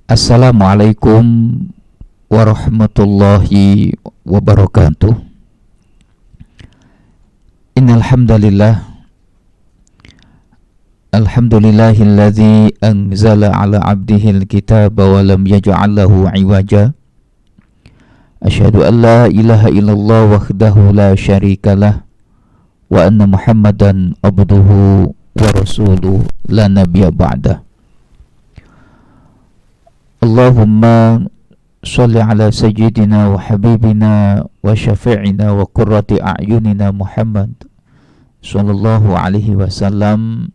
Assalamualaikum warahmatullahi wabarakatuh. Innal hamdalillah alhamdulillahilladzi anzala ala 'abdihil kitaba wa lam yaj'al lahu 'iwaja. Asyhadu an la ilaha illallah wahdahu la syarikalah wa anna Muhammadan abduhu wa rasuluhu la nabiyya ba'dah. Allahumma sholli ala sayyidina wa habibina wa syafi'ina wa qurrati a'yunina Muhammad sallallahu alaihi wasallam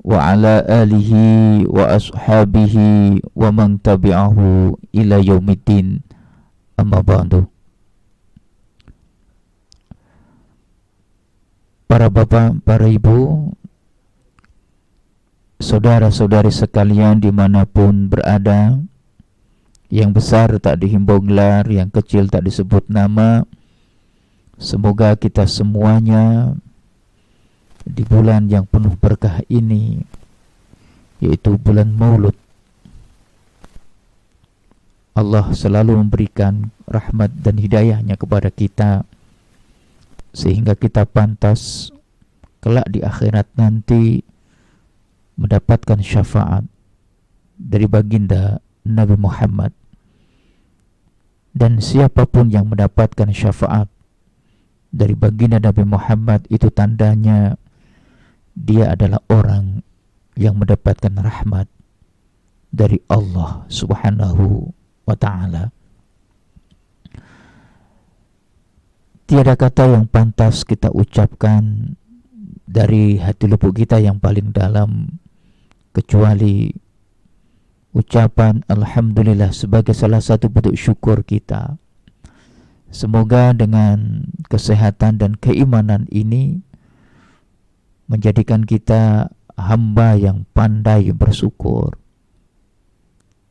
wa ala alihi wa ashabihi wa man tabi'ahu ila yaumiddin, amma ba'du. Para bapak, para ibu, saudara-saudari sekalian dimanapun berada, yang besar tak dihimbau gelar, yang kecil tak disebut nama, semoga kita semuanya di bulan yang penuh berkah ini, yaitu bulan Maulud, Allah selalu memberikan rahmat dan hidayahnya kepada kita, sehingga kita pantas kelak di akhirat nanti mendapatkan syafaat dari baginda Nabi Muhammad. Dan siapapun yang mendapatkan syafaat dari baginda Nabi Muhammad, itu tandanya dia adalah orang yang mendapatkan rahmat dari Allah Subhanahu wa ta'ala. Tiada kata yang pantas kita ucapkan dari hati lubuk kita yang paling dalam kecuali ucapan alhamdulillah sebagai salah satu bentuk syukur kita. Semoga dengan kesehatan dan keimanan ini menjadikan kita hamba yang pandai bersyukur.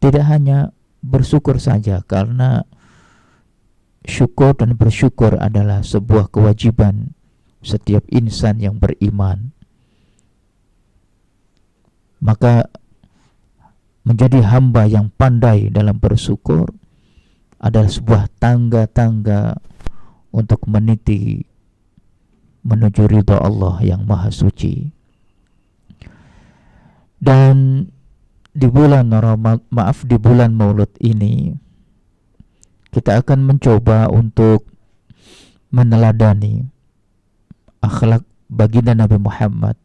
Tidak hanya bersyukur saja, karena syukur dan bersyukur adalah sebuah kewajiban setiap insan yang beriman. Maka menjadi hamba yang pandai dalam bersyukur adalah sebuah tangga-tangga untuk meniti menuju ridha Allah yang maha suci. Dan di bulan di bulan Maulud ini, kita akan mencoba untuk meneladani akhlak baginda Nabi Muhammad,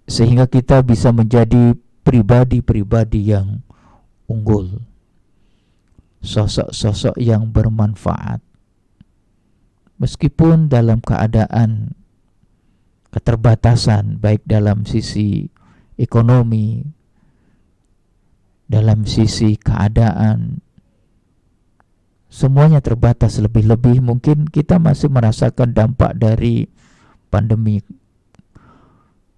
sehingga kita bisa menjadi pribadi-pribadi yang unggul, sosok-sosok yang bermanfaat, meskipun dalam keadaan keterbatasan, baik dalam sisi ekonomi, dalam sisi keadaan, semuanya terbatas. Lebih-lebih mungkin kita masih merasakan dampak dari pandemi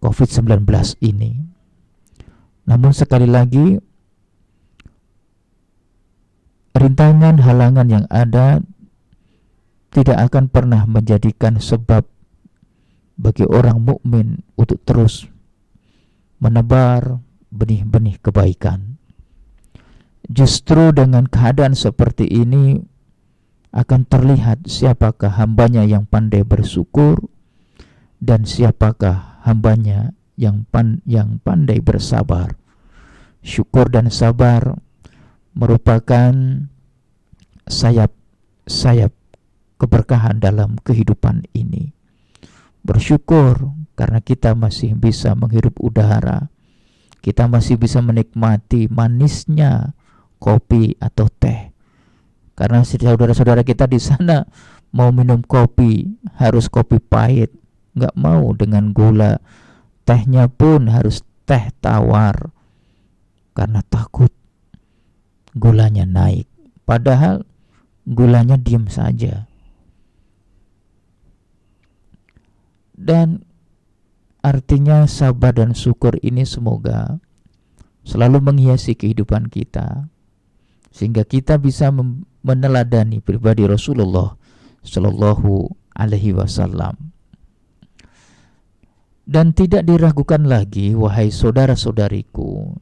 COVID-19 ini. Namun sekali lagi, rintangan halangan yang ada tidak akan pernah menjadikan sebab bagi orang mukmin untuk terus menebar benih-benih kebaikan. Justru dengan keadaan seperti ini akan terlihat siapakah hambanya yang pandai bersyukur dan siapakah hambanya yang pandai bersabar. Syukur dan sabar merupakan sayap-sayap keberkahan dalam kehidupan ini. Bersyukur karena kita masih bisa menghirup udara, kita masih bisa menikmati manisnya kopi atau teh. Karena saudara-saudara kita di sana mau minum kopi harus kopi pahit, nggak mau dengan gula. Tehnya pun harus teh tawar karena takut gulanya naik. Padahal gulanya diam saja. Dan artinya sabar dan syukur ini semoga selalu menghiasi kehidupan kita, sehingga kita bisa meneladani pribadi Rasulullah Shallallahu Alaihi Wasallam. Dan tidak diragukan lagi, wahai saudara-saudariku,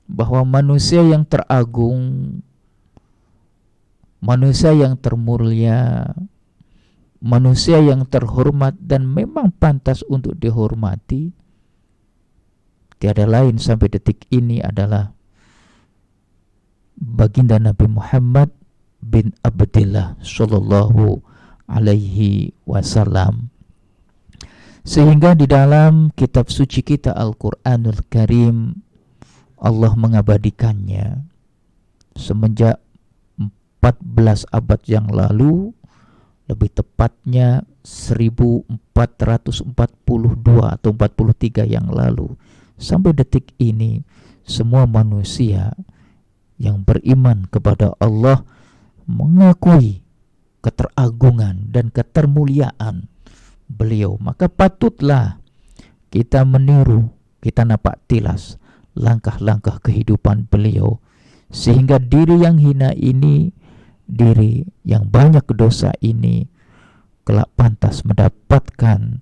bahwa manusia yang teragung, manusia yang termulia, manusia yang terhormat dan memang pantas untuk dihormati, tiada lain sampai detik ini adalah baginda Nabi Muhammad bin Abdillah sallallahu alaihi wasallam. Sehingga di dalam kitab suci kita Al-Quranul Karim, Allah mengabadikannya semenjak 14 abad yang lalu, lebih tepatnya 1442 atau 43 yang lalu. Sampai detik ini, semua manusia yang beriman kepada Allah mengakui keteragungan dan ketermuliaan beliau. Maka patutlah kita meniru, kita napak tilas langkah-langkah kehidupan beliau, sehingga diri yang hina ini, diri yang banyak dosa ini, kelak pantas mendapatkan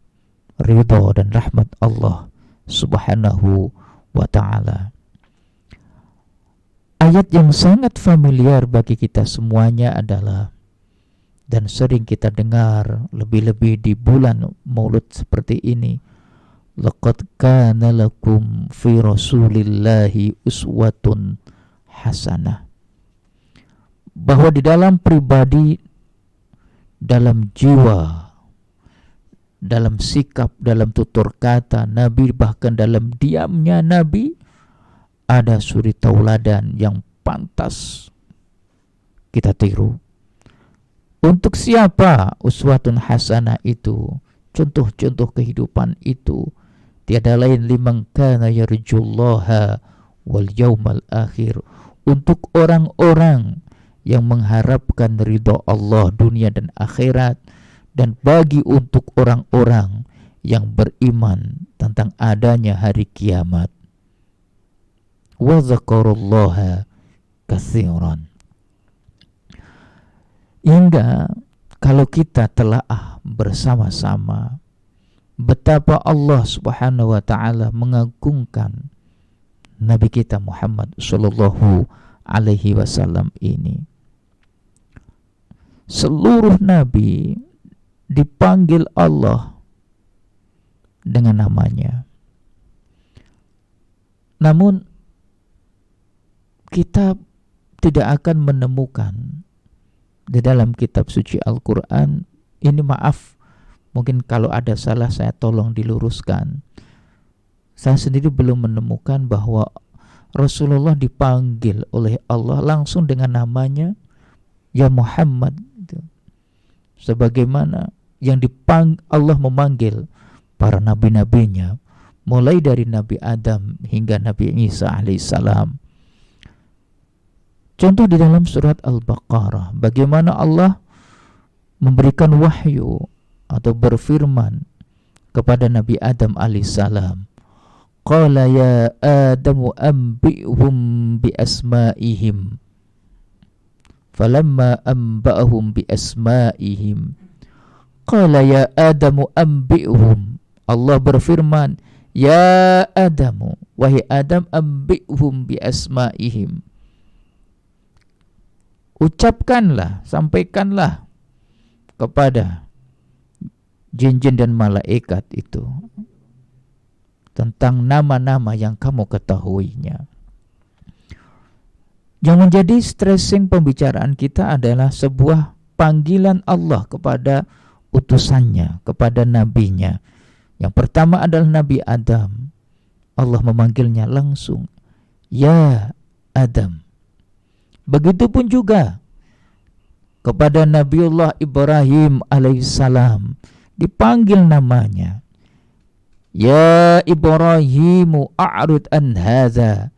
ridha dan rahmat Allah subhanahu wa ta'ala. Ayat yang sangat familiar bagi kita semuanya adalah, dan sering kita dengar lebih-lebih di bulan Maulud seperti ini, laqad kana lakum fi rasulillahi uswatun hasanah. Bahwa di dalam pribadi, dalam jiwa, dalam sikap, dalam tutur kata Nabi, bahkan dalam diamnya Nabi, ada suri tauladan yang pantas kita tiru. Untuk siapa uswatun hasanah itu? Contoh-contoh kehidupan itu tiada lain liman kana yarjullaha wal yaumal akhir, untuk orang-orang yang mengharapkan ridha Allah dunia dan akhirat, dan bagi untuk orang-orang yang beriman tentang adanya hari kiamat. Wa dzakarullaha katsiran. Hingga kalau kita telaah bersama-sama betapa Allah subhanahu wa ta'ala mengagungkan Nabi kita Muhammad sallallahu alaihi wasallam ini. Seluruh Nabi dipanggil Allah dengan namanya. Namun kita tidak akan menemukan di dalam kitab suci Al-Quran ini, maaf, mungkin kalau ada salah saya tolong diluruskan. Saya sendiri belum menemukan bahwa Rasulullah dipanggil oleh Allah langsung dengan namanya, ya Muhammad, sebagaimana yang Allah memanggil para nabi-nabinya, mulai dari Nabi Adam hingga Nabi Isa alaihissalam. Contoh di dalam surat Al-Baqarah, bagaimana Allah memberikan wahyu atau berfirman kepada Nabi Adam alaihissalam, qala ya Adamu anbi'hum bi asma'ihim, falamma anba'ahum bi asma'ihim qala ya Adamu anbi'hum. Allah berfirman, ya Adamu, wahai Adam, anbi'hum bi asma'ihim, ucapkanlah, sampaikanlah kepada jin-jin dan malaikat itu tentang nama-nama yang kamu ketahuinya. Yang menjadi stressing pembicaraan kita adalah sebuah panggilan Allah kepada utusannya, kepada nabinya. Yang pertama adalah Nabi Adam. Allah memanggilnya langsung, ya Adam. Begitupun juga kepada Nabiullah Ibrahim alaihissalam, dipanggil namanya, ya Ibrahimu a'rid an hadza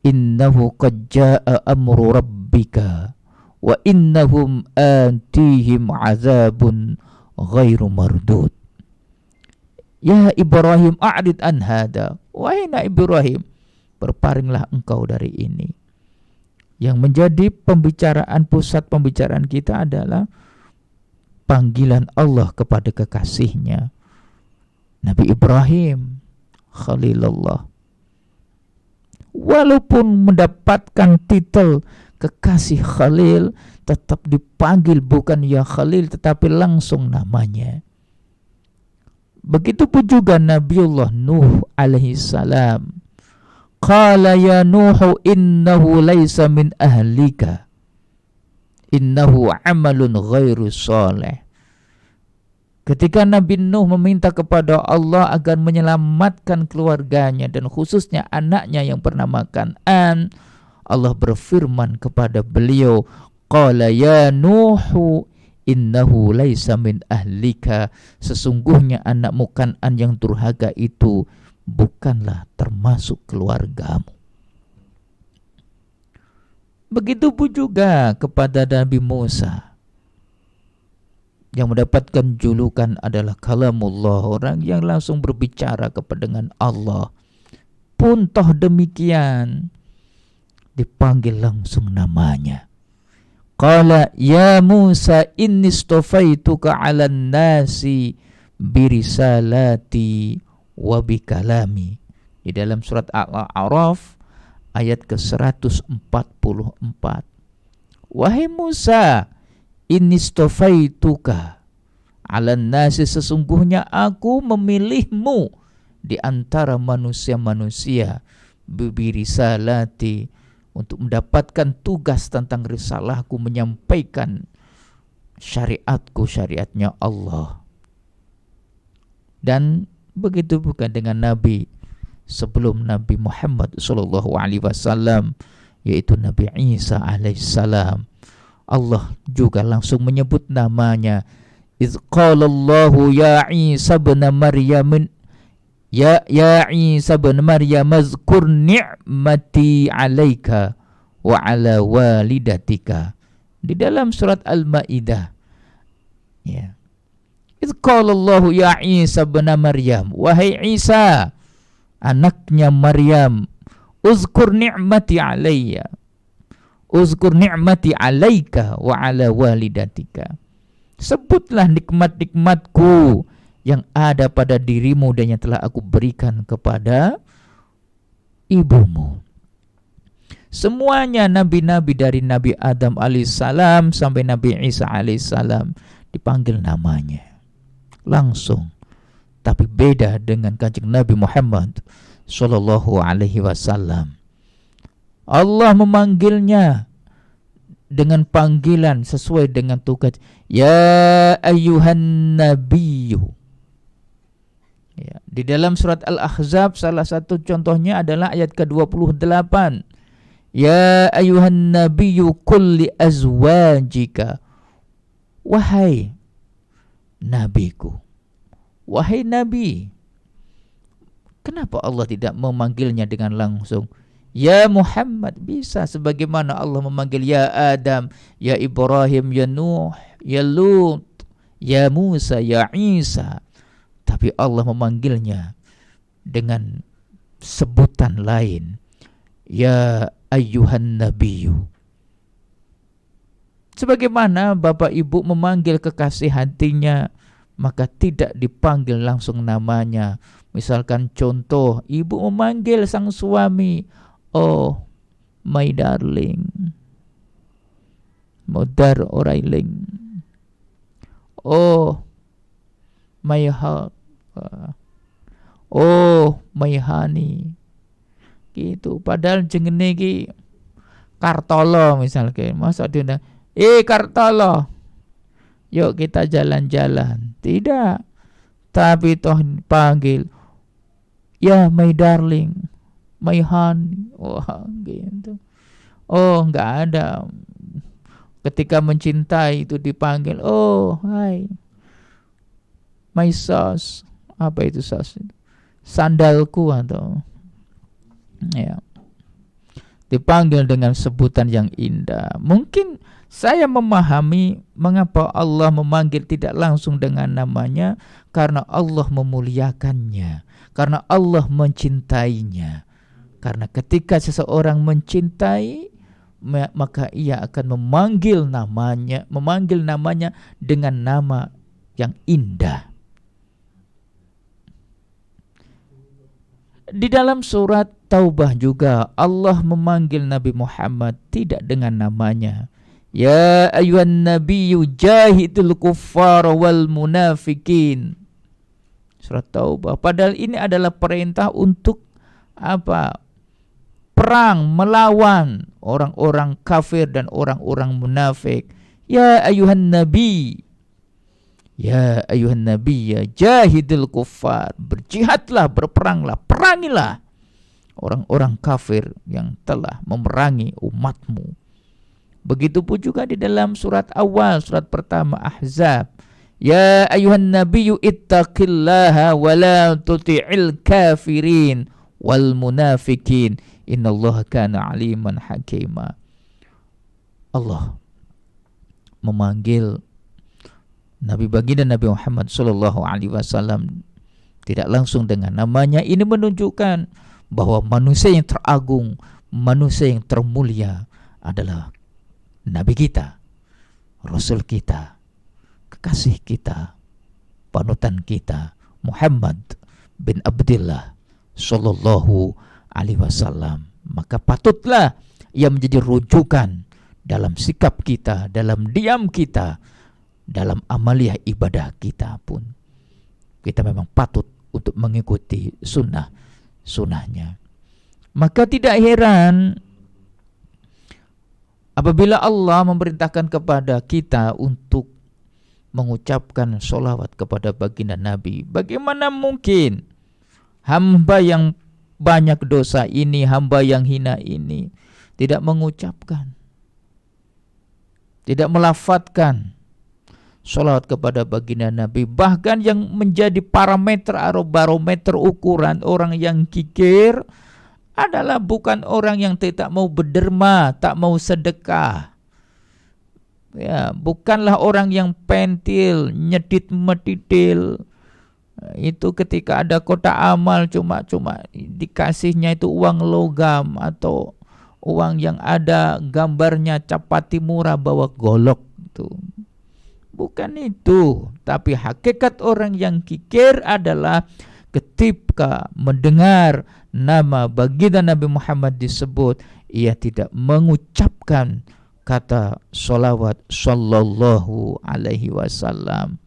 innahu qad jaa'a amru rabbika wa innahum atihim azabun ghairu mardud. Ya Ibrahim a'rid an hadza, wahai Ibrahim, berpalinglah engkau dari ini. Yang menjadi pembicaraan, pusat pembicaraan kita adalah panggilan Allah kepada kekasihnya, Nabi Ibrahim Khalilullah. walaupun mendapatkan titel kekasih Khalil, tetap dipanggil bukan ya Khalil tetapi langsung namanya. Begitupun juga Nabiullah Nuh alaihi salam. Qala ya Nuh innahu laysa min ahlika. Innahu amalun ghairu salih. Ketika Nabi Nuh meminta kepada Allah agar menyelamatkan keluarganya dan khususnya anaknya yang bernama Kan'an, Allah berfirman kepada beliau, Qala ya Nuh innahu laysa min ahlika. Sesungguhnya anakmu Kan'an yang durhaka itu bukanlah termasuk keluargamu. Begitupun juga kepada Nabi Musa yang mendapatkan julukan adalah kalamullah, orang yang langsung berbicara dengan Allah. Pun toh demikian dipanggil langsung namanya. Qala ya Musa inni istafaituka 'alan nasi birisalati wa bikalami. Di dalam surat Al-A'raf ayat ke-144. Wahai Musa, inni istafaituka 'alan nasi, sesungguhnya aku memilihmu di antara manusia-manusia birisalati, untuk mendapatkan tugas tentang risalahku, menyampaikan syariatku, syariatnya Allah. Dan begitu bukan dengan Nabi sebelum Nabi Muhammad sallallahu alaihi wasallam, yaitu Nabi Isa alaihissalam. Allah juga langsung menyebut namanya. Idz qala Allahu ya Isa ibn Maryam Ya Isa bin Maryam azkur ni'mati 'alaika wa 'ala walidatika. Di dalam surat Al-Maidah. Ya. Idz qala Allahu ya Isa bin Maryam, wahai Isa anaknya Maryam, uzkur ni'mati 'alayya. Uzkur ni'mati 'alaika wa 'ala walidatika. Sebutlah nikmat-nikmatku yang ada pada dirimu dan yang telah aku berikan kepada ibumu. Semuanya nabi-nabi dari Nabi Adam alaihissalam sampai Nabi Isa alaihissalam dipanggil namanya langsung. Tapi beda dengan Kanjeng Nabi Muhammad sallallahu alaihi wasallam. Allah memanggilnya dengan panggilan sesuai dengan tugas. Ya ayyuhan nabiyyu. Ya, di dalam surat Al-Ahzab salah satu contohnya adalah ayat ke-28. Ya ayuhan nabiyyu qul li azwajika. Wahai nabiku. Wahai nabi. Kenapa Allah tidak memanggilnya dengan langsung? Ya Muhammad, bisa sebagaimana Allah memanggil ya Adam, ya Ibrahim, ya Nuh, ya Lut, ya Musa, ya Isa. Tapi Allah memanggilnya dengan sebutan lain. Ya ayyuhan nabiyyu. Sebagaimana bapak ibu memanggil kekasih hatinya, maka tidak dipanggil langsung namanya. Misalkan contoh, ibu memanggil sang suami, oh my darling, modar orailing, oh my heart, oh my honey, gitu. Padahal jengene iki Kartolo misalnya, masa dia Kartolo, yuk kita jalan-jalan. Tidak, tapi toh panggil ya my darling, my honey. Wah, gitu. Oh, enggak ada. Ketika mencintai itu dipanggil, oh hai my sauce. Apa itu sauce? Sandalku atau ya. Dipanggil dengan sebutan yang indah. Mungkin saya memahami mengapa Allah memanggil tidak langsung dengan namanya, karena Allah memuliakannya, karena Allah mencintainya. Karena ketika seseorang mencintai, maka ia akan memanggil namanya dengan nama yang indah. Di dalam surat Taubah juga Allah memanggil Nabi Muhammad tidak dengan namanya. Ya ayuhan nabiyyu jahidul kuffar wal munafikin. Surat Taubah. Padahal ini adalah perintah untuk apa? Perang, melawan orang-orang kafir dan orang-orang munafik. Ya ayuhan nabi. Ya ayuhan nabi ya jahidul kuffar. Berjihadlah, berperanglah, perangilah orang-orang kafir yang telah memerangi umatmu. Begitupun juga di dalam surat awal, surat pertama Ahzab. Ya ayuhan nabiyyu ittaqillaha wa la tuti'il kafirin wal munafikin innallaha kana aliman hakima. Allah memanggil Nabi baginda Nabi Muhammad sallallahu alaihi wasallam tidak langsung dengan namanya. Ini menunjukkan bahwa manusia yang teragung, manusia yang termulia adalah Nabi kita, Rasul kita, kekasih kita, panutan kita, Muhammad bin Abdullah sallallahu alaihi wasallam. Maka patutlah ia menjadi rujukan dalam sikap kita, dalam diam kita, dalam amaliyah ibadah kita pun. Kita memang patut untuk mengikuti sunnahnya. Maka tidak heran apabila Allah memerintahkan kepada kita untuk mengucapkan sholawat kepada baginda Nabi. Bagaimana mungkin hamba yang banyak dosa ini, hamba yang hina ini tidak mengucapkan, tidak melafadzkan sholawat kepada baginda Nabi. Bahkan yang menjadi parameter atau barometer ukuran orang yang kikir adalah bukan orang yang tidak mau berderma, tak mau sedekah. Ya, bukanlah orang yang pentil, nyedit metidil. Itu ketika ada kotak amal cuma dikasihnya itu uang logam atau uang yang ada gambarnya cap Patimura bawa golok itu. Bukan itu, tapi hakikat orang yang kikir adalah ketika mendengar nama baginda Nabi Muhammad disebut, ia tidak mengucapkan kata sholawat sallallahu alaihi wasallam.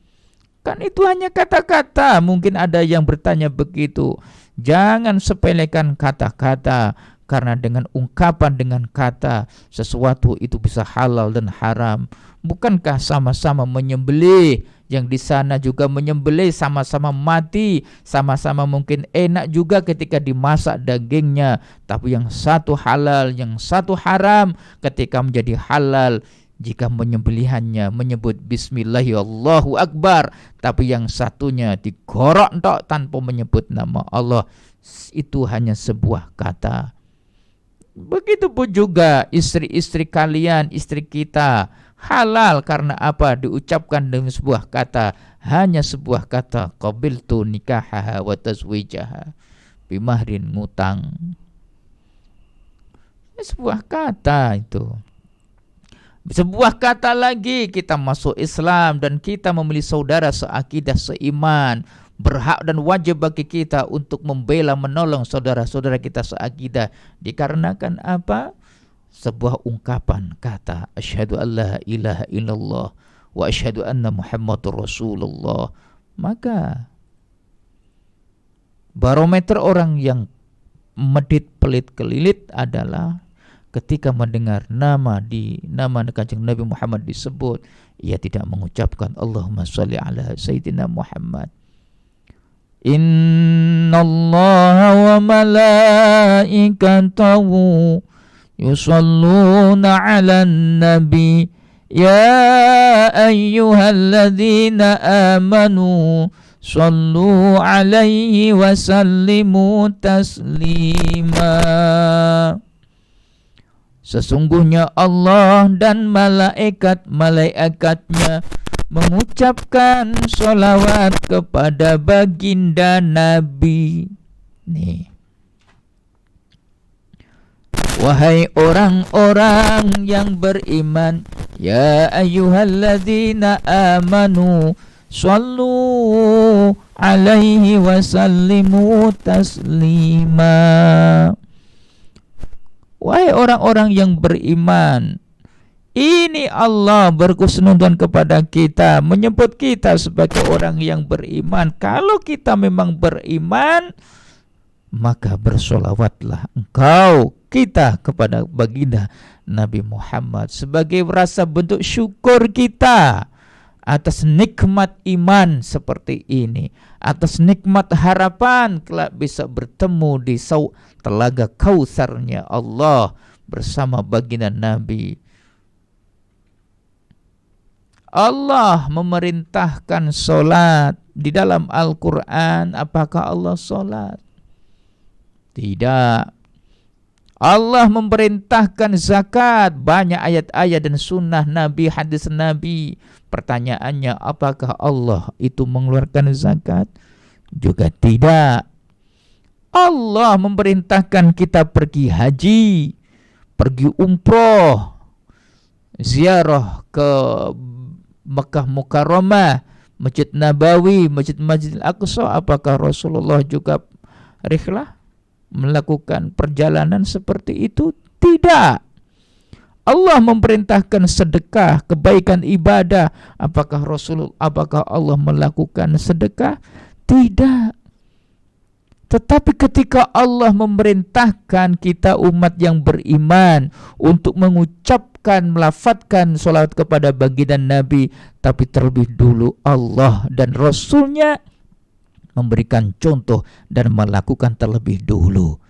Kan itu hanya kata-kata. Mungkin ada yang bertanya begitu. Jangan sepelekan kata-kata, karena dengan ungkapan, dengan kata, sesuatu itu bisa halal dan haram. Bukankah sama-sama menyembelih, yang di sana juga menyembelih, sama-sama mati, sama-sama mungkin enak juga ketika dimasak dagingnya, tapi yang satu halal, yang satu haram. Ketika menjadi halal jika menyembelihannya menyebut bismillah Allahu akbar, tapi yang satunya digorok entok tanpa menyebut nama Allah, itu hanya sebuah kata. Begitupun juga istri-istri kalian, istri kita halal karena apa? Diucapkan dengan sebuah kata, hanya sebuah kata, qabiltu nikahaha wa tazwijaha bimahrin, ngutang. Sebuah kata itu. Sebuah kata lagi, kita masuk Islam dan kita memilih saudara seakidah, seiman. Berhak dan wajib bagi kita untuk membela, menolong saudara-saudara kita seakidah. Dikarenakan apa? Sebuah ungkapan kata asyhadu alla ilaha illallah wa asyhadu anna muhammadur rasulullah. Maka barometer orang yang medit pelit kelilit adalah ketika mendengar nama Kanjeng Nabi Muhammad disebut, ia tidak mengucapkan Allahumma sholli ala sayyidina Muhammad. Innallaha wa malaikatahu yusalluna 'alan nabi ya ayyuhalladzina amanu sallu 'alaihi wa sallimu taslima. Sesungguhnya Allah dan malaikat-malaikatnya mengucapkan sholawat kepada baginda Nabi. Nih, wahai orang-orang yang beriman, ya ayyuhalladzina amanu sallu alaihi wa sallimu taslima. Wahai orang-orang yang beriman, ini Allah berkhusnudon kepada kita, menyebut kita sebagai orang yang beriman. Kalau kita memang beriman, maka bersolawatlah engkau, kita, kepada baginda Nabi Muhammad sebagai rasa bentuk syukur kita atas nikmat iman seperti ini, atas nikmat harapan kelak bisa bertemu di telaga Kautsarnya Allah bersama baginda Nabi. Allah memerintahkan solat di dalam Al-Quran. Apakah Allah solat? Tidak. Allah memerintahkan zakat. Banyak ayat-ayat dan sunnah Nabi, hadis Nabi. Pertanyaannya, apakah Allah itu mengeluarkan zakat? Juga tidak. Allah memerintahkan kita pergi haji, pergi umroh, ziarah ke Mekah Mukarramah, Masjid Nabawi, Masjid Al-Aqsa. Apakah Rasulullah juga rihlah melakukan perjalanan seperti itu? Tidak. Allah memerintahkan sedekah, kebaikan ibadah. Apakah Allah melakukan sedekah? Tidak. Tetapi ketika Allah memerintahkan kita umat yang beriman untuk mengucapkan, melafadzkan sholawat kepada baginda Nabi, tapi terlebih dulu Allah dan Rasulnya memberikan contoh dan melakukan terlebih dulu.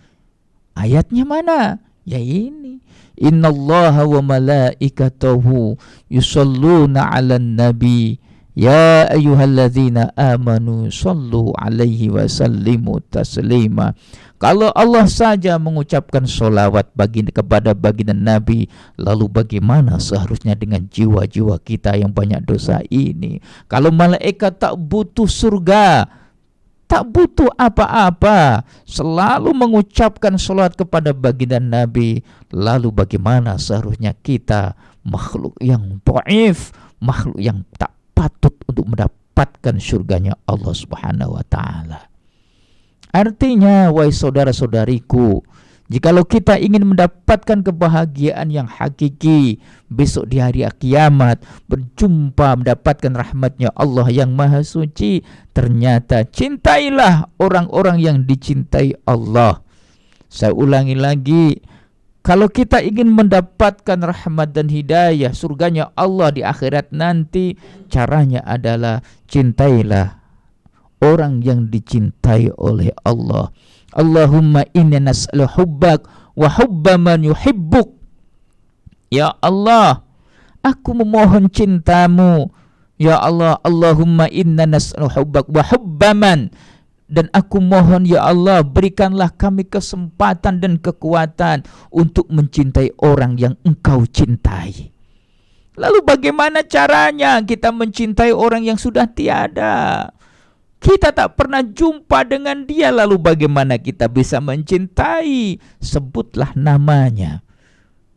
Ayatnya mana? Ya ini. Innallaha wa malaikatahu yusalluna 'alan nabi ya ayyuhalladzina amanu sallu alaihi wa sallimu taslima. Kalau Allah saja mengucapkan sholawat kepada baginda Nabi, lalu bagaimana seharusnya dengan jiwa-jiwa kita yang banyak dosa ini? Kalau malaikat tak butuh surga, tak butuh apa-apa, selalu mengucapkan sholawat kepada baginda Nabi, lalu bagaimana seharusnya kita, makhluk yang dhaif, makhluk yang tak patut untuk mendapatkan surganya Allah Subhanahu wa ta'ala. Artinya, wahai saudara-saudariku, jikalau kita ingin mendapatkan kebahagiaan yang hakiki besok di hari kiamat, berjumpa mendapatkan rahmatnya Allah yang maha suci, ternyata cintailah orang-orang yang dicintai Allah. Saya ulangi lagi, kalau kita ingin mendapatkan rahmat dan hidayah surganya Allah di akhirat nanti, caranya adalah cintailah orang yang dicintai oleh Allah. Allahumma inna nas'alu hubbak wa hubba man yuhibbuk. Ya Allah, aku memohon cintamu. Ya Allah, Allahumma inna nas'alu hubbak wa hubba man. Dan aku mohon ya Allah, berikanlah kami kesempatan dan kekuatan untuk mencintai orang yang Engkau cintai. Lalu bagaimana caranya kita mencintai orang yang sudah tiada? Kita tak pernah jumpa dengan dia, lalu bagaimana kita bisa mencintai? Sebutlah namanya.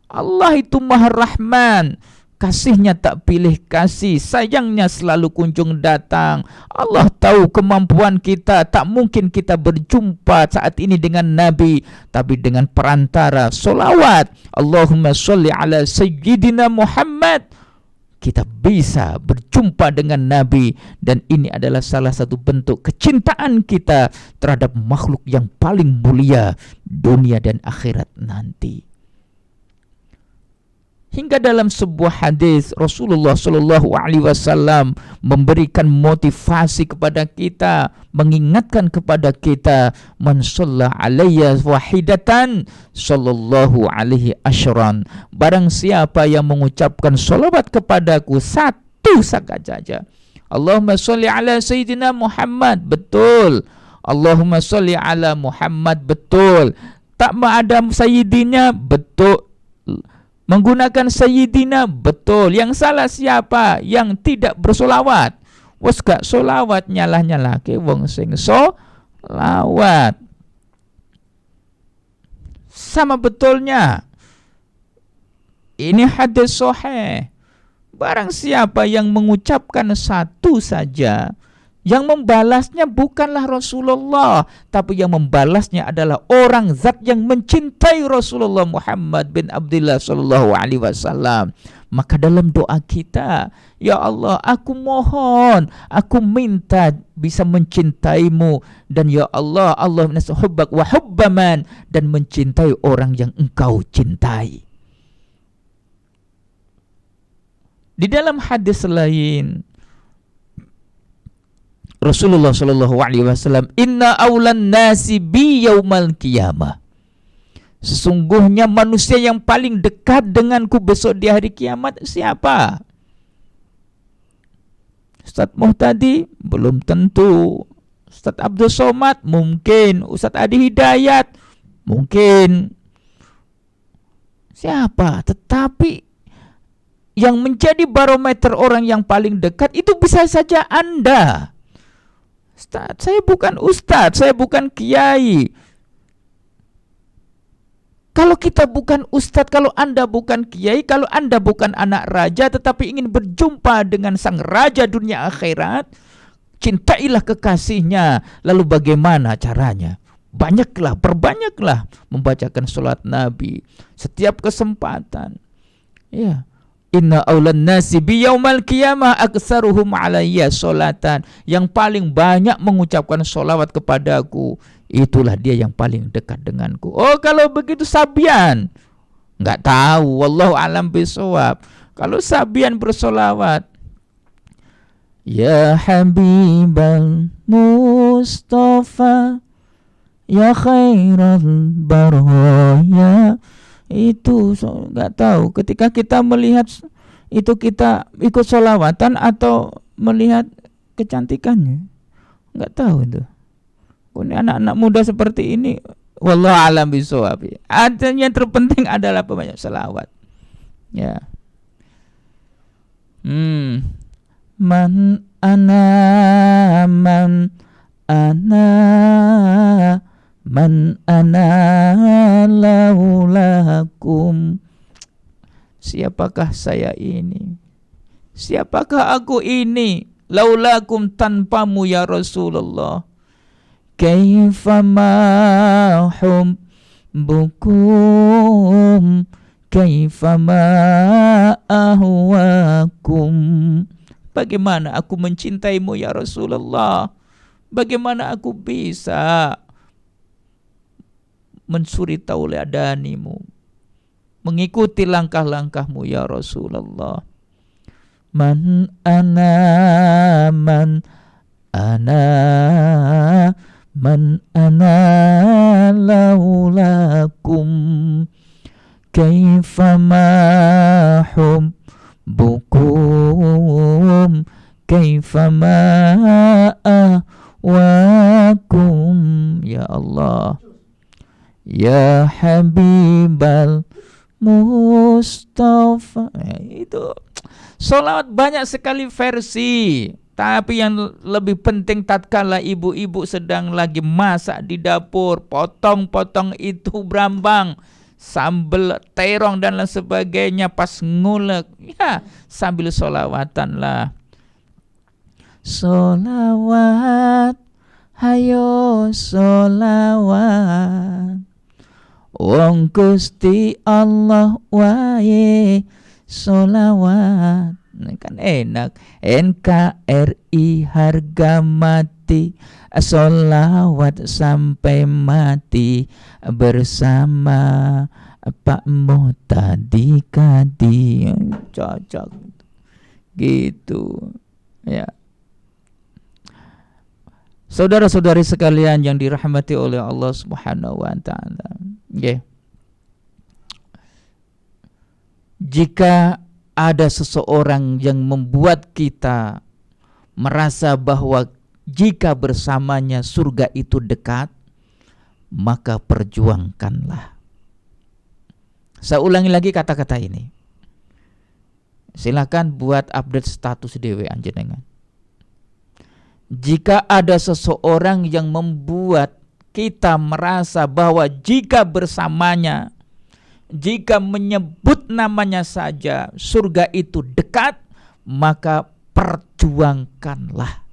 Allah itu Maha Rahman, kasihnya tak pilih kasih, sayangnya selalu kunjung datang. Allah tahu kemampuan kita, tak mungkin kita berjumpa saat ini dengan Nabi, tapi dengan perantara solawat Allahumma sholli ala Sayyidina Muhammad, kita bisa berjumpa dengan Nabi. Dan ini adalah salah satu bentuk kecintaan kita terhadap makhluk yang paling mulia dunia dan akhirat nanti. Hingga dalam sebuah hadis Rasulullah Shallallahu Alaihi Wasallam memberikan motivasi kepada kita, mengingatkan kepada kita, man shalla alayya wahidatan sallallahu alaihi asyran. Barang siapa yang mengucapkan salawat kepadaku satu saja. Allahumma sholli ala Sayyidina Muhammad, betul. Allahumma sholli ala Muhammad, betul. Tak ada Sayyidinya, betul. Menggunakan Sayyidina, betul. Yang salah siapa? Yang tidak bersolawat. Wes gak solawat, nyalah-nyalah ke wong sing solawat. Sama betulnya. Ini hadis sahih. Barang siapa yang mengucapkan satu saja, Yang membalasnya bukanlah Rasulullah, tapi yang membalasnya adalah orang zat yang mencintai Rasulullah Muhammad bin Abdullah sallallahu alaihi wasallam. Maka dalam doa kita, ya Allah, aku mohon, aku minta bisa mencintaimu, dan ya Allah, Allah hubbak wa hubbaman, dan mencintai orang yang engkau cintai. Di dalam hadis lain, Rasulullah sallallahu alaihi wasallam, inna aulan nasi bi yaumal qiyamah. Sesungguhnya manusia yang paling dekat denganku besok di hari kiamat siapa? Ustaz Muhtadi? Belum tentu. Ustaz Abdul Somad? Mungkin. Ustaz Adi Hidayat? Mungkin. Siapa? Tetapi yang menjadi barometer orang yang paling dekat itu bisa saja Anda. Ustaz, saya bukan ustaz, saya bukan kiai. Kalau kita bukan ustaz, kalau Anda bukan kiai, kalau Anda bukan anak raja tetapi ingin berjumpa dengan sang raja dunia akhirat, cintailah kekasihnya. Lalu bagaimana caranya? Perbanyaklah membacakan salat Nabi setiap kesempatan. Ya. Inna aulan nasi bi yaumal qiyamah aktsaruhum alayya sholatan. Yang paling banyak mengucapkan sholawat kepadaku, itulah dia yang paling dekat denganku. Oh, kalau begitu Sabian? Enggak tahu, wallahu alam bisawab. Kalau Sabian bersolawat, ya Habibal Mustafa, ya khairal baraya, itu nggak tahu. Ketika kita melihat itu, kita ikut sholawatan atau melihat kecantikannya, nggak tahu itu. Ini anak-anak muda seperti ini, wallahu alam bishawab. Yang terpenting adalah banyak sholawat. Ya. Man ana laulakum. Siapakah saya ini? Siapakah aku ini? Laulakum, tanpamu ya Rasulullah. Kaifama hubbukum, kaifama ahwakum. Bagaimana aku mencintaimu ya Rasulullah? Bagaimana aku bisa mensuri tauladanimu, mengikuti langkah-langkahmu ya Rasulullah. Man ana laulakum, kaifama hubbukum, kaifama ahwakum. Ya Allah, ya Habibal Mustafa. Itu sholawat banyak sekali versi. Tapi yang lebih penting, tatkala ibu-ibu sedang lagi masak di dapur, potong-potong itu brambang, sambal terong dan lain sebagainya, pas ngulek, ya sambil sholawatan lah. Sholawat, hayo sholawat, wong Gusti Allah wae sholawat. Kan enak. NKRI harga mati, sholawat sampai mati bersama Pak Muhtadi Kadi. Cocok gitu ya. Saudara-saudari sekalian yang dirahmati oleh Allah Subhanahu wa taala. Okay. Jika ada seseorang yang membuat kita merasa bahwa jika bersamanya surga itu dekat, maka perjuangkanlah. Saya ulangi lagi kata-kata ini. Silakan buat update status dewe anjenengan. Jika ada seseorang yang membuat kita merasa bahwa jika bersamanya, jika menyebut namanya saja surga itu dekat, maka perjuangkanlah.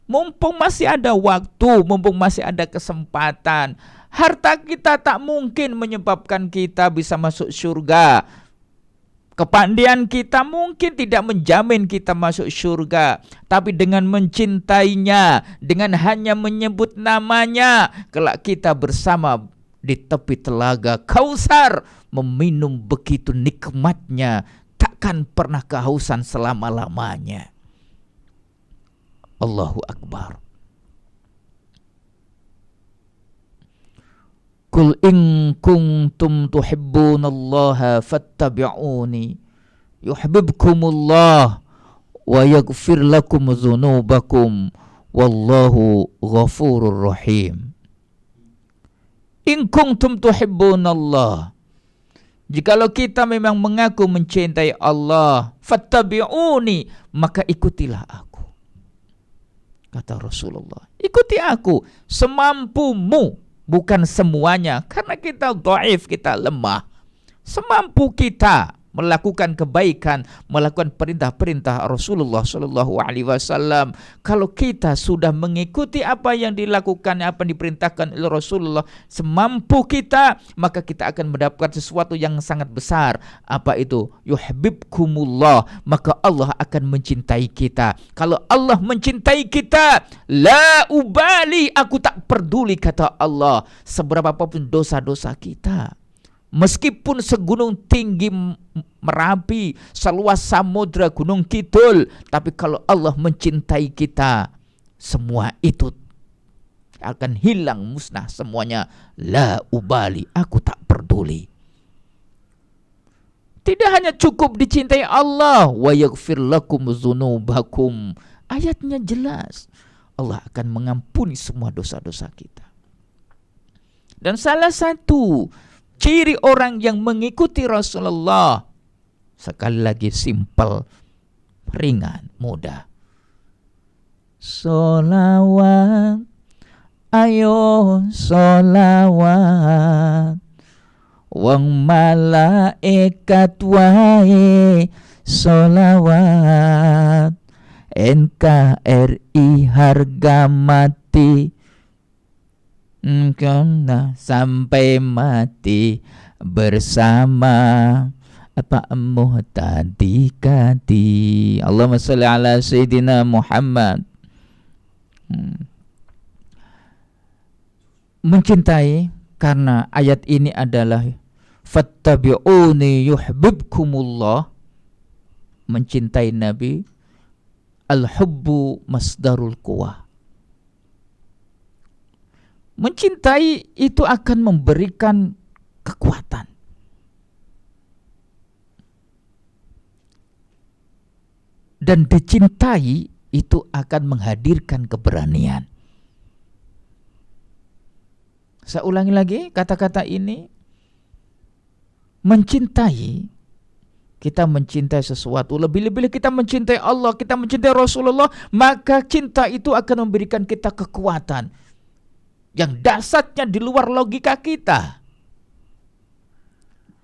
Mumpung masih ada waktu, mumpung masih ada kesempatan. Harta kita tak mungkin menyebabkan kita bisa masuk surga. Kepandaian kita mungkin tidak menjamin kita masuk surga. Tapi dengan mencintainya, dengan hanya menyebut namanya, kelak kita bersama di tepi telaga Kausar, meminum begitu nikmatnya, takkan pernah kehausan selama-lamanya. Allahu Akbar. Qul in kuntum tuhibbunallaha fattabi'uni yuhibbukumullah wa yaghfir lakum dzunubakum wallahu ghafurur rahim. In kuntum tuhibbunallah, jikalau kita memang mengaku mencintai Allah, fattabi'uni, maka ikutilah aku. Kata Rasulullah, ikuti aku semampumu, bukan semuanya, karena kita dhaif, kita lemah. Semampu kita melakukan kebaikan, melakukan perintah-perintah Rasulullah Shallallahu Alaihi Wasallam. Kalau kita sudah mengikuti apa yang dilakukan, apa yang diperintahkan oleh Rasulullah semampu kita, maka kita akan mendapatkan sesuatu yang sangat besar. Apa itu? Yuhibbukumullah, maka Allah akan mencintai kita. Kalau Allah mencintai kita, la ubali, aku tak peduli, kata Allah, seberapa pun dosa-dosa kita. Meskipun segunung tinggi Merapi, seluas samudra Gunung Kidul, tapi kalau Allah mencintai kita, semua itu akan hilang, musnah semuanya. La ubali, aku tak peduli. Tidak hanya cukup dicintai Allah, wa yaghfir lakum dzunubakum. Ayatnya jelas, Allah akan mengampuni semua dosa-dosa kita. Dan salah satu ciri orang yang mengikuti Rasulullah, sekali lagi simpel, ringan, mudah. Sholawat, ayo sholawat, wong malaikat wae sholawat, NKRI harga mati, karena sampai mati bersama apa tadi kati. Allahumma sholli ala Sayyidina Muhammad. Mencintai karena ayat ini adalah fattabi'uni yuhibbukumullah. Mencintai Nabi, al-hubbu masdarul quwah. Mencintai itu akan memberikan kekuatan. Dan dicintai itu akan menghadirkan keberanian. Saya ulangi lagi kata-kata ini. Mencintai, kita mencintai sesuatu, lebih-lebih kita mencintai Allah, kita mencintai Rasulullah, maka cinta itu akan memberikan kita kekuatan yang dasarnya di luar logika kita.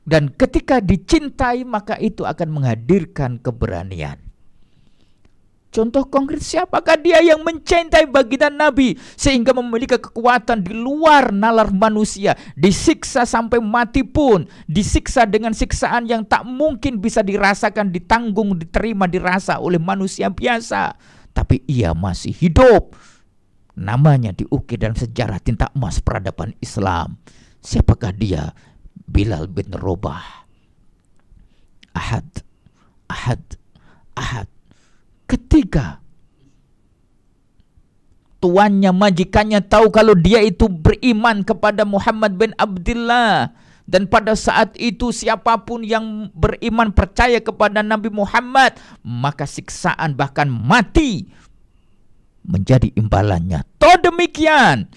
Dan ketika dicintai, maka itu akan menghadirkan keberanian. Contoh konkret, siapakah dia yang mencintai baginda Nabi sehingga memiliki kekuatan di luar nalar manusia, disiksa sampai mati pun, disiksa dengan siksaan yang tak mungkin bisa dirasakan, ditanggung, diterima, dirasa oleh manusia biasa, tapi ia masih hidup. Namanya diukir dalam sejarah tinta emas peradaban Islam. Siapakah dia? Bilal bin Rabah. Ahad. Ketika tuannya, majikannya tahu kalau dia itu beriman kepada Muhammad bin Abdullah, dan pada saat itu siapapun yang beriman percaya kepada Nabi Muhammad, maka siksaan bahkan mati menjadi imbalannya. Toh demikian,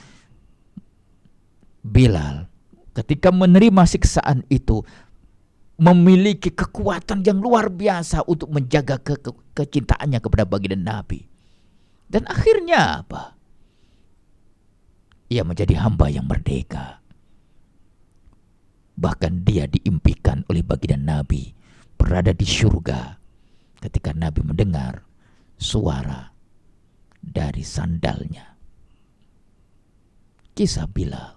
Bilal ketika menerima siksaan itu memiliki kekuatan yang luar biasa untuk menjaga kecintaannya kepada baginda Nabi. Dan akhirnya apa? Ia menjadi hamba yang merdeka. Bahkan dia diimpikan oleh baginda Nabi berada di surga ketika Nabi mendengar suara dari sandalnya. Kisah Bilal.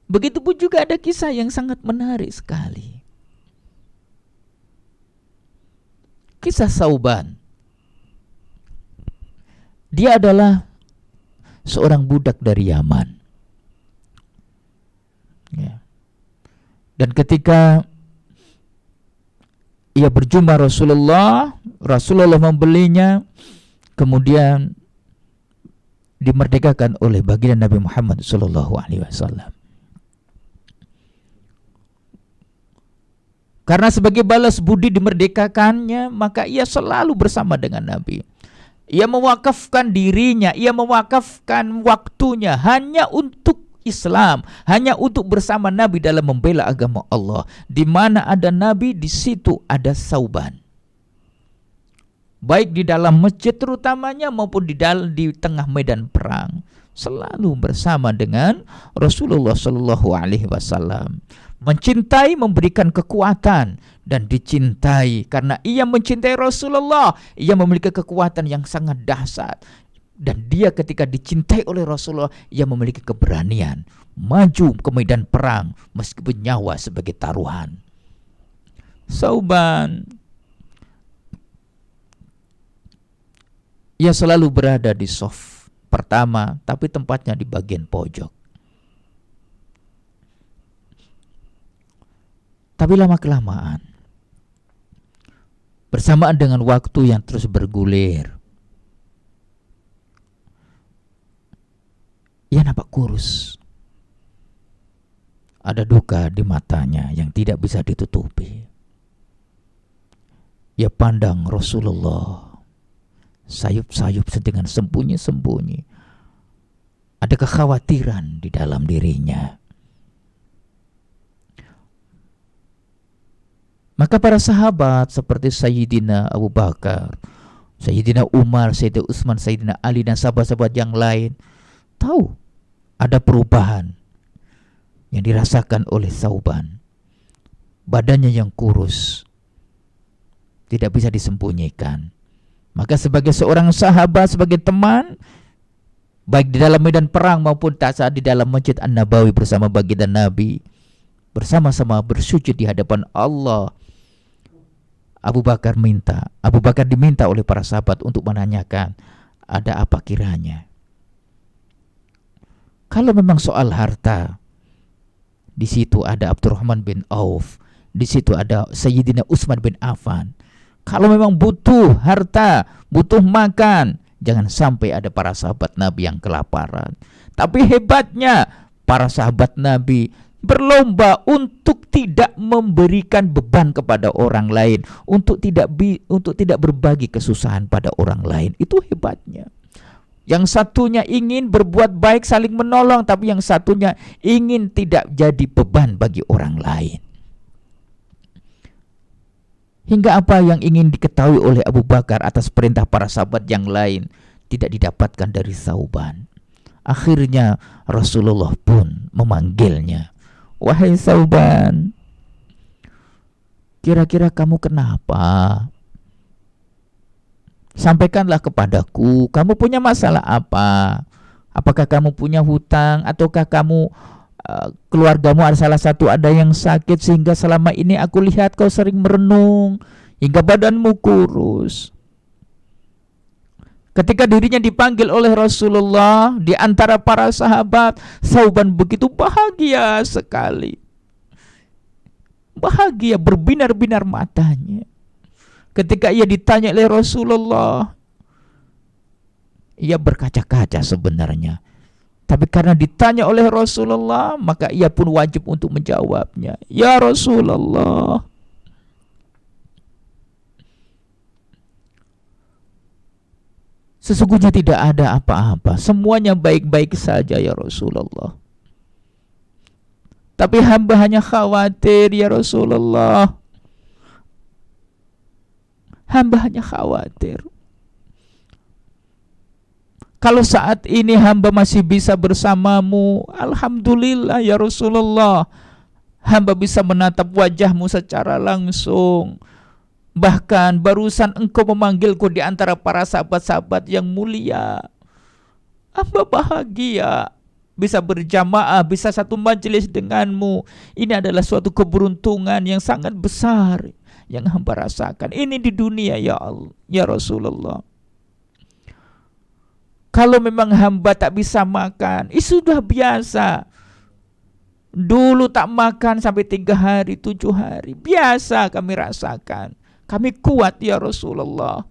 Begitupun juga ada kisah yang sangat menarik sekali. Kisah Sauban. Dia adalah seorang budak dari Yaman. Ya. Dan ketika ia berjumpa Rasulullah membelinya, kemudian dimerdekakan oleh baginda Nabi Muhammad SAW. Karena sebagai balas budi dimerdekakannya, maka ia selalu bersama dengan Nabi. Ia mewakafkan dirinya, ia mewakafkan waktunya hanya untuk Islam, hanya untuk bersama Nabi dalam membela agama Allah. Di mana ada Nabi, di situ ada Sauban. Baik di dalam masjid terutamanya maupun di tengah medan perang, selalu bersama dengan Rasulullah SAW. Mencintai, memberikan kekuatan, dan dicintai. Karena ia mencintai Rasulullah, ia memiliki kekuatan yang sangat dahsyat. Dan dia ketika dicintai oleh Rasulullah, ia memiliki keberanian maju ke medan perang meskipun nyawa sebagai taruhan. Sauban, ia selalu berada di shaf pertama, tapi tempatnya di bagian pojok. Tapi lama-kelamaan, bersamaan dengan waktu yang terus bergulir, ia nampak kurus. Ada duka di matanya yang tidak bisa ditutupi. Ia pandang Rasulullah, sayup-sayup dengan sembunyi-sembunyi. Ada kekhawatiran di dalam dirinya. Maka para sahabat seperti Sayyidina Abu Bakar, Sayyidina Umar, Sayyidina Utsman, Sayyidina Ali, dan sahabat-sahabat yang lain tahu ada perubahan yang dirasakan oleh Sauban. Badannya yang kurus, tidak bisa disembunyikan. Maka sebagai seorang sahabat, sebagai teman, baik di dalam medan perang maupun saat di dalam Masjid An-Nabawi bersama baginda Nabi, bersama-sama bersujud di hadapan Allah, Abu Bakar diminta oleh para sahabat untuk menanyakan ada apa kiranya. Kalau memang soal harta, di situ ada Abdurrahman bin Auf, di situ ada Sayyidina Utsman bin Affan. Kalau memang butuh harta, butuh makan, jangan sampai ada para sahabat Nabi yang kelaparan. Tapi hebatnya para sahabat Nabi berlomba untuk tidak memberikan beban kepada orang lain, untuk tidak berbagi kesusahan pada orang lain. Itu hebatnya. Yang satunya ingin berbuat baik, saling menolong, tapi yang satunya ingin tidak jadi beban bagi orang lain. Hingga apa yang ingin diketahui oleh Abu Bakar atas perintah para sahabat yang lain tidak didapatkan dari Sauban. Akhirnya Rasulullah pun memanggilnya. Wahai Sauban, kira-kira kamu kenapa? Sampaikanlah kepadaku, kamu punya masalah apa? Apakah kamu punya hutang, ataukah kamu keluargamu ada salah satu ada yang sakit sehingga selama ini aku lihat kau sering merenung hingga badanmu kurus? Ketika dirinya dipanggil oleh Rasulullah di antara para sahabat, Sauban begitu bahagia sekali. Bahagia, berbinar-binar matanya. Ketika ia ditanya oleh Rasulullah, ia berkaca-kaca sebenarnya. Tapi karena ditanya oleh Rasulullah, maka ia pun wajib untuk menjawabnya. Ya Rasulullah, sesungguhnya tidak ada apa-apa, semuanya baik-baik saja ya Rasulullah. Tapi hamba hanya khawatir ya Rasulullah. Hamba hanya khawatir. Kalau saat ini hamba masih bisa bersamamu, alhamdulillah ya Rasulullah. Hamba bisa menatap wajahmu secara langsung, Bahkan barusan engkau memanggilku di antara para sahabat-sahabat yang mulia. Hamba bahagia bisa berjamaah, bisa satu majelis denganmu. Ini adalah suatu keberuntungan yang sangat besar yang hamba rasakan. Ini di dunia ya Allah, ya Rasulullah. Kalau memang hamba tak bisa makan, sudah biasa. Dulu tak makan sampai 3 hari, 7 hari. Biasa kami rasakan. Kami kuat ya Rasulullah.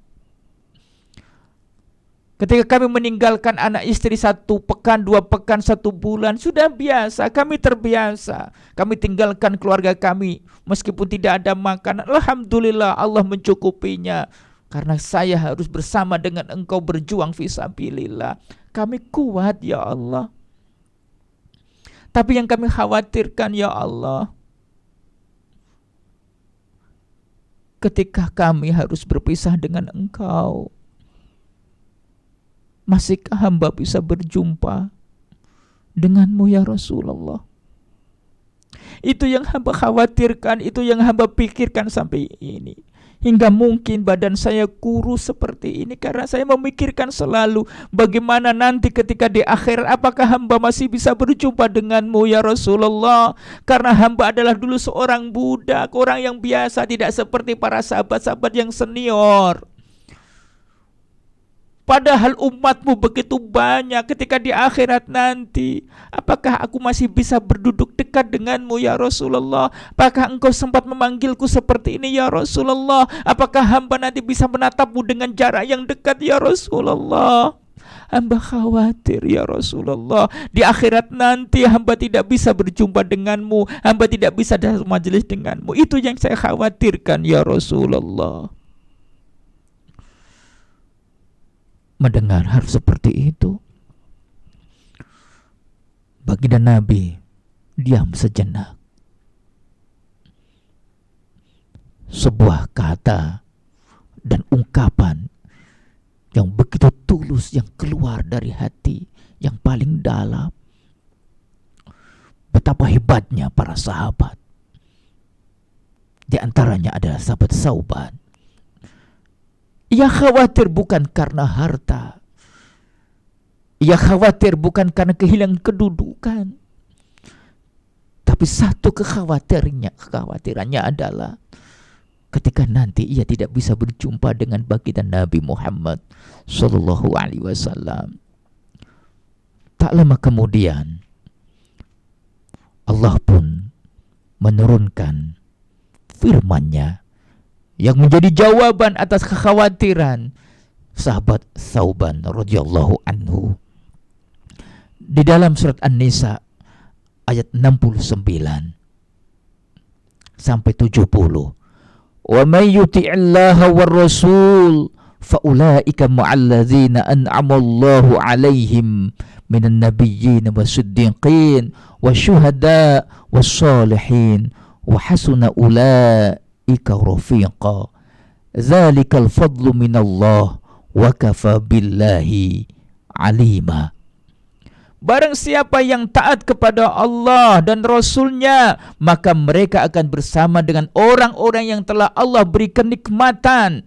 Ketika kami meninggalkan anak istri 1 pekan, 2 pekan, 1 bulan, sudah biasa, kami terbiasa. Kami tinggalkan keluarga kami, meskipun tidak ada makanan, alhamdulillah Allah mencukupinya. Karena saya harus bersama dengan engkau berjuang fisabilillah. Kami kuat ya Allah. Tapi yang kami khawatirkan ya Allah, ketika kami harus berpisah dengan engkau, masihkah hamba bisa berjumpa denganmu ya Rasulullah? Itu yang hamba khawatirkan, itu yang hamba pikirkan sampai ini. Hingga mungkin badan saya kurus seperti ini karena saya memikirkan selalu bagaimana nanti ketika di akhir, apakah hamba masih bisa berjumpa denganmu ya Rasulullah. Karena hamba adalah dulu seorang budak, orang yang biasa, tidak seperti para sahabat-sahabat yang senior. Padahal umatmu begitu banyak, ketika di akhirat nanti, apakah aku masih bisa berduduk dekat denganmu ya Rasulullah? Apakah engkau sempat memanggilku seperti ini ya Rasulullah? Apakah hamba nanti bisa menatapmu dengan jarak yang dekat ya Rasulullah? Hamba khawatir ya Rasulullah, di akhirat nanti hamba tidak bisa berjumpa denganmu, hamba tidak bisa dalam majelis denganmu. Itu yang saya khawatirkan ya Rasulullah. Mendengar hal seperti itu, baginda Nabi diam sejenak. Sebuah kata dan ungkapan yang begitu tulus yang keluar dari hati yang paling dalam. Betapa hebatnya para sahabat. Di antaranya adalah sahabat Sauban. Ia khawatir bukan karena harta. Ia khawatir bukan karena kehilangan kedudukan. Tapi satu kekhawatirannya adalah ketika nanti ia tidak bisa berjumpa dengan baginda Nabi Muhammad sallallahu alaihi wasallam. Tak lama kemudian Allah pun menurunkan firman-Nya yang menjadi jawaban atas kekhawatiran sahabat Sauban radhiyallahu anhu. Di dalam surat An-Nisa ayat 69 sampai 70. Wa may yuti'illaha war rasul fa ulaika ma'al ladzina an'ama Allahu 'alaihim minan nabiyyin wasiddiqin wasyuhada wassalihin wa hasuna ulaika rafiqa. Dzalikal fadlu minallah wa kafa billahi alima. Barang siapa yang taat kepada Allah dan Rasulnya, maka mereka akan bersama dengan orang-orang yang telah Allah beri kenikmatan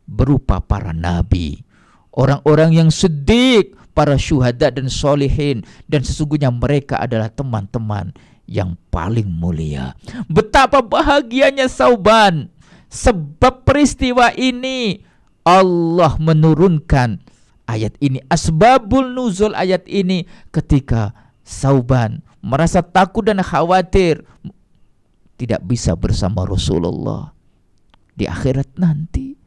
berupa para nabi, orang-orang yang siddiq, para syuhada dan solihin, dan sesungguhnya mereka adalah teman-teman yang paling mulia. Betapa bahagianya Sauban. Sebab peristiwa ini Allah menurunkan ayat ini, asbabul nuzul ayat ini, ketika Sauban merasa takut dan khawatir tidak bisa bersama Rasulullah di akhirat nanti.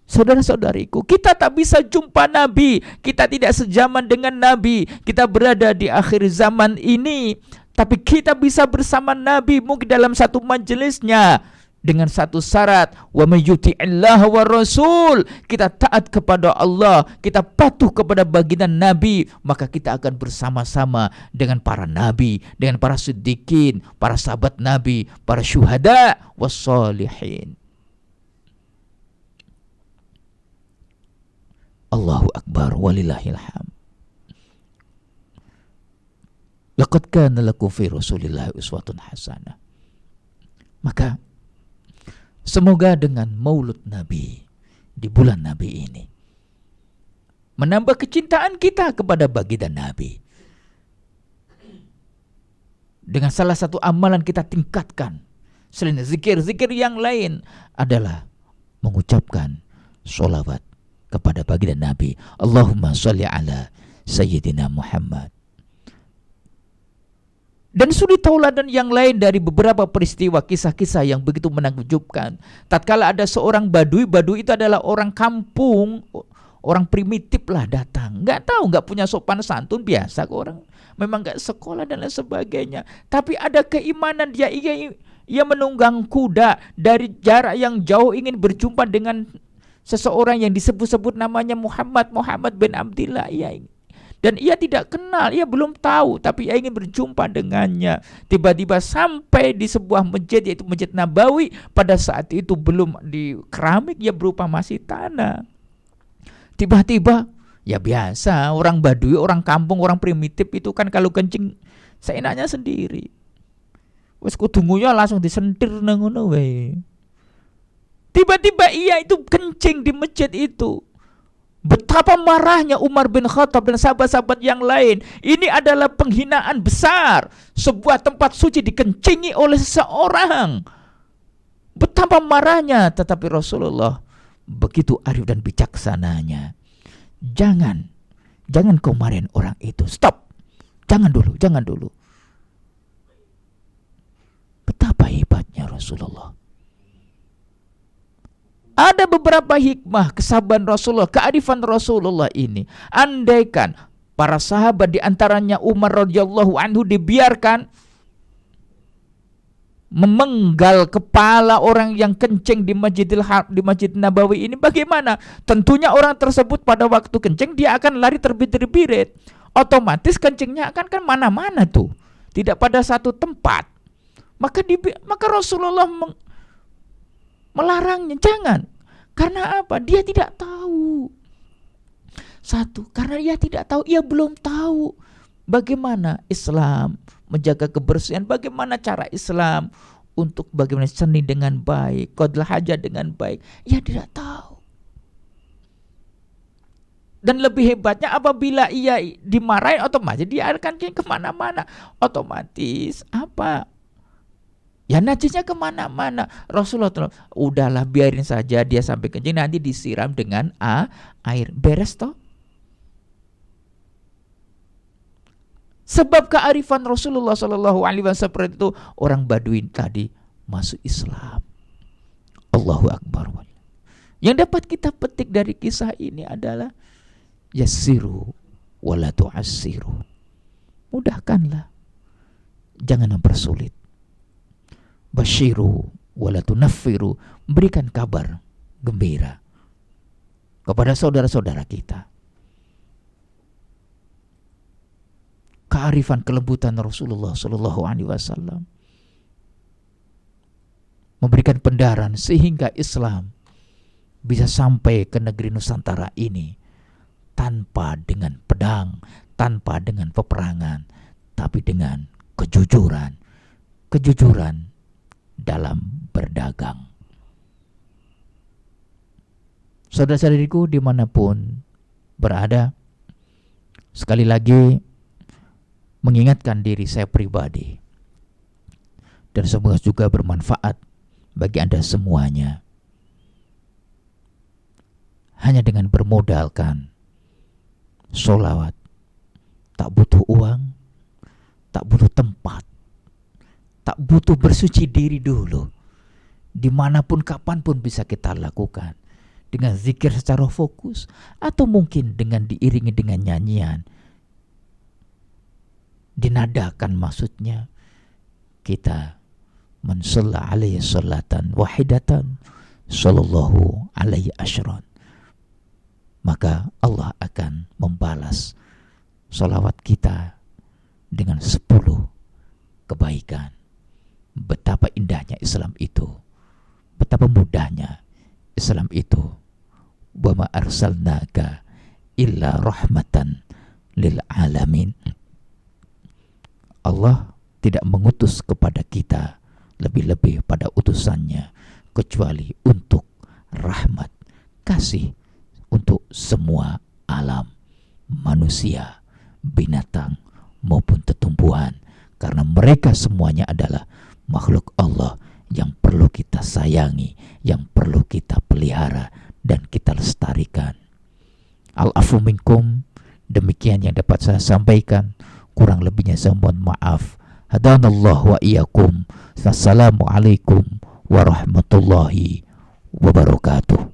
Saudara-saudariku, kita tak bisa jumpa Nabi, kita tidak sejaman dengan Nabi, kita berada di akhir zaman ini, tapi kita bisa bersama Nabi mungkin dalam satu majelisnya, dengan satu syarat, wa may yuti'illaha war rasul, kita taat kepada Allah, kita patuh kepada baginda Nabi, maka kita akan bersama-sama dengan para nabi, dengan para siddiqin, para sahabat Nabi, para syuhada wassalihin. Allahu akbar walillahil hamd. Laqad kana lakum fi Rasulillah uswatun hasanah. Maka Semoga dengan maulud Nabi di bulan Nabi ini menambah kecintaan kita kepada baginda Nabi. Dengan salah satu amalan kita tingkatkan selain zikir-zikir yang lain adalah mengucapkan sholawat kepada baginda Nabi. Allahumma sholli ala Sayyidina Muhammad. Dan suri tauladan yang lain dari beberapa peristiwa kisah-kisah yang begitu menakjubkan. Tatkala ada seorang badui itu adalah orang kampung, orang primitif lah datang. Nggak tahu, nggak punya sopan santun, biasa kok orang. Memang nggak sekolah dan lain sebagainya. Tapi ada keimanan ia menunggang kuda dari jarak yang jauh ingin berjumpa dengan seseorang yang disebut-sebut namanya Muhammad bin Abdillah. Dan ia tidak kenal, ia belum tahu, tapi ia ingin berjumpa dengannya. Tiba-tiba sampai di sebuah masjid, yaitu Masjid Nabawi. Pada saat itu belum di keramik, ya berupa masih tanah. Tiba-tiba, ya biasa, orang Badui, orang kampung, orang primitif itu kan kalau kencing seenaknya sendiri. Wes kudungunya langsung disentir nang ngono wae. Tiba-tiba ia itu kencing di masjid itu. Betapa marahnya Umar bin Khattab dan sahabat-sahabat yang lain. Ini adalah penghinaan besar. Sebuah tempat suci dikencingi oleh seseorang. Betapa marahnya. Tetapi Rasulullah begitu arif dan bijaksananya. Jangan kau marahin orang itu. Stop. Jangan dulu. Betapa hebatnya Rasulullah. Ada beberapa hikmah kesabaran Rasulullah, kearifan Rasulullah ini. Andaikan para sahabat diantaranya Umar radhiyallahu anhu dibiarkan memenggal kepala orang yang kencing di Masjid Nabawi ini, bagaimana? Tentunya orang tersebut pada waktu kencing dia akan lari terbirit-birit. Otomatis kencingnya akan kan mana-mana tuh, tidak pada satu tempat. Maka Rasulullah melarangnya, jangan. Karena apa? Dia tidak tahu. Satu, karena dia tidak tahu, ia belum tahu bagaimana Islam menjaga kebersihan, bagaimana cara Islam untuk bagaimana seni dengan baik, qadul hajat dengan baik. Ia tidak tahu. Dan lebih hebatnya apabila ia dimarahin, otomatis dia akan kemana-mana. Otomatis apa? Ya najisnya kemana-mana. Rasulullah udahlah biarin saja dia sampai kencing, nanti disiram dengan air. Beres toh. Sebab kearifan Rasulullah SAW seperti itu, orang Baduin tadi masuk Islam. Allahu Akbar. Yang dapat kita petik dari kisah ini adalah yassiru wala tu'assiru. Mudahkanlah, jangan mempersulit. Basyiru wala tunaffiru, berikan kabar gembira kepada saudara-saudara kita. Kearifan kelembutan Rasulullah SAW memberikan pendaran sehingga Islam bisa sampai ke negeri Nusantara ini tanpa dengan pedang, tanpa dengan peperangan, tapi dengan kejujuran dalam berdagang. Saudara-saudariku dimanapun berada, sekali lagi mengingatkan diri saya pribadi, dan semoga juga bermanfaat bagi Anda semuanya. Hanya dengan bermodalkan sholawat, tak butuh uang, tak butuh tempat, tak butuh bersuci diri dulu. Dimanapun kapanpun bisa kita lakukan. Dengan zikir secara fokus, atau mungkin dengan diiringi dengan nyanyian. Dinadakan maksudnya. Kita menshalla alaihi sholatan wahidatan sallallahu alaihi asyran. Maka Allah akan membalas sholawat kita dengan 10 kebaikan. Betapa indahnya Islam itu, betapa mudahnya Islam itu. Wa ma arsalnaka illa rahmatan lil alamin. Allah tidak mengutus kepada kita lebih-lebih pada utusannya kecuali untuk rahmat, kasih untuk semua alam, manusia, binatang, maupun tumbuhan, karena mereka semuanya adalah makhluk Allah yang perlu kita sayangi, yang perlu kita pelihara dan kita lestarikan. Al-afu minkum, demikian yang dapat saya sampaikan. Kurang lebihnya saya mohon maaf. Hadanallahu wa iyyakum. Wassalamualaikum warahmatullahi wabarakatuh.